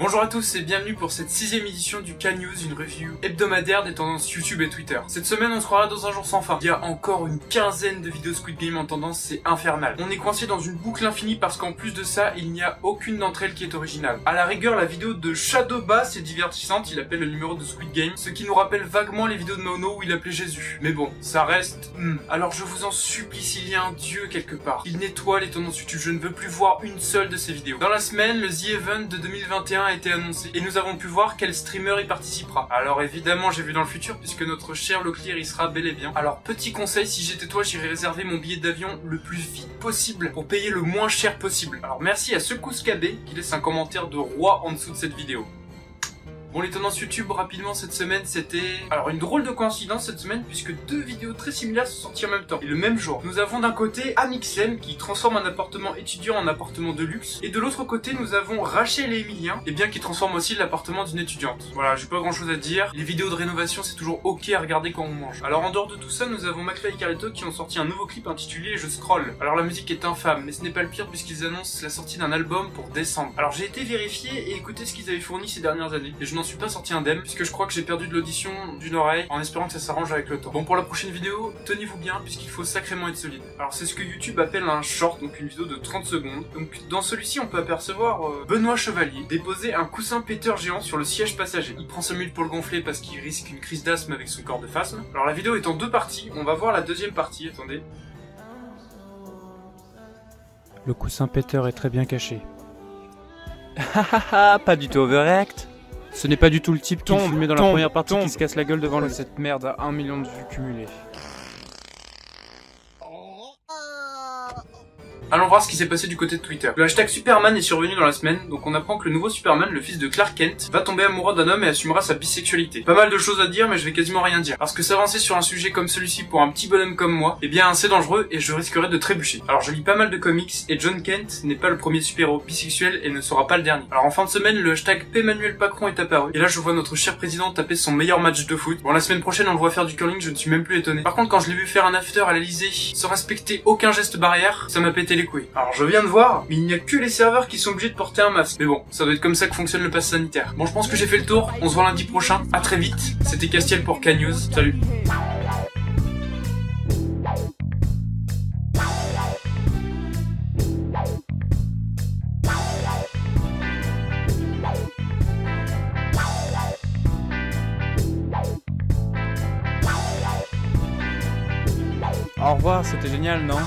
Bonjour à tous et bienvenue pour cette 6ème édition du K-News, une review hebdomadaire des tendances YouTube et Twitter. Cette semaine on se croira dans un jour sans fin. Il y a encore une quinzaine de vidéos Squid Game en tendance, c'est infernal. On est coincé dans une boucle infinie parce qu'en plus de ça, il n'y a aucune d'entre elles qui est originale. À la rigueur, la vidéo de Shadowbass est divertissante, il appelle le numéro de Squid Game, ce qui nous rappelle vaguement les vidéos de Maono où il appelait Jésus. Mais bon, ça reste... Alors je vous en supplie, s'il y a un dieu quelque part, il nettoie les tendances YouTube, je ne veux plus voir une seule de ces vidéos. Dans la semaine, le The Event de 2021 a été annoncé et nous avons pu voir quel streamer y participera. Alors évidemment j'ai vu dans le futur puisque notre cher Leclerc y sera bel et bien. Alors petit conseil, si j'étais toi j'irais réserver mon billet d'avion le plus vite possible pour payer le moins cher possible. Alors merci à Secousse KB qui laisse un commentaire de roi en dessous de cette vidéo. Bon, les tendances YouTube rapidement cette semaine, c'était... Alors une drôle de coïncidence cette semaine puisque deux vidéos très similaires sont sorties en même temps et le même jour. Nous avons d'un côté Amixem qui transforme un appartement étudiant en appartement de luxe et de l'autre côté nous avons Rachel et Emilien, et bien qui transforment aussi l'appartement d'une étudiante. Voilà, j'ai pas grand chose à dire. Les vidéos de rénovation c'est toujours ok à regarder quand on mange. Alors en dehors de tout ça, nous avons McFly et Carlito qui ont sorti un nouveau clip intitulé Je scroll. Alors la musique est infâme, mais ce n'est pas le pire puisqu'ils annoncent la sortie d'un album pour décembre. Alors j'ai été vérifier et écouter ce qu'ils avaient fourni ces dernières années et je n'en suis pas sorti indemne puisque je crois que j'ai perdu de l'audition d'une oreille en espérant que ça s'arrange avec le temps. Bon, pour la prochaine vidéo, tenez-vous bien puisqu'il faut sacrément être solide. Alors c'est ce que YouTube appelle un short, donc une vidéo de 30 secondes. Donc dans celui-ci on peut apercevoir Benoît Chevalier déposer un coussin péteur géant sur le siège passager. Il prend 5 minutes pour le gonfler parce qu'il risque une crise d'asthme avec son corps de phasme. Alors la vidéo est en deux parties, on va voir la deuxième partie, attendez. Le coussin péteur est très bien caché. Hahaha, pas du tout overact. Ce n'est pas du tout le type qui filmait dans la première partie qui se casse la gueule devant le... Cette merde a 1 million de vues cumulées. Allons voir ce qui s'est passé du côté de Twitter. Le hashtag Superman est survenu dans la semaine, donc on apprend que le nouveau Superman, le fils de Clark Kent, va tomber amoureux d'un homme et assumera sa bisexualité. Pas mal de choses à dire, mais je vais quasiment rien dire. Parce que s'avancer sur un sujet comme celui-ci pour un petit bonhomme comme moi, eh bien c'est dangereux et je risquerais de trébucher. Alors je lis pas mal de comics et John Kent n'est pas le premier super-héros bisexuel et ne sera pas le dernier. Alors en fin de semaine, le hashtag Emmanuel Macron est apparu. Et là je vois notre cher président taper son meilleur match de foot. Bon, la semaine prochaine on le voit faire du curling, je ne suis même plus étonné. Par contre quand je l'ai vu faire un after à l'Elysée sans respecter aucun geste barrière, ça m'a pété les couilles. Alors je viens de voir, mais il n'y a que les serveurs qui sont obligés de porter un masque. Mais bon, ça doit être comme ça que fonctionne le pass sanitaire. Bon, je pense que j'ai fait le tour. On se voit lundi prochain. À très vite. C'était Castiel pour K-News. Salut. Au revoir, c'était génial, non ?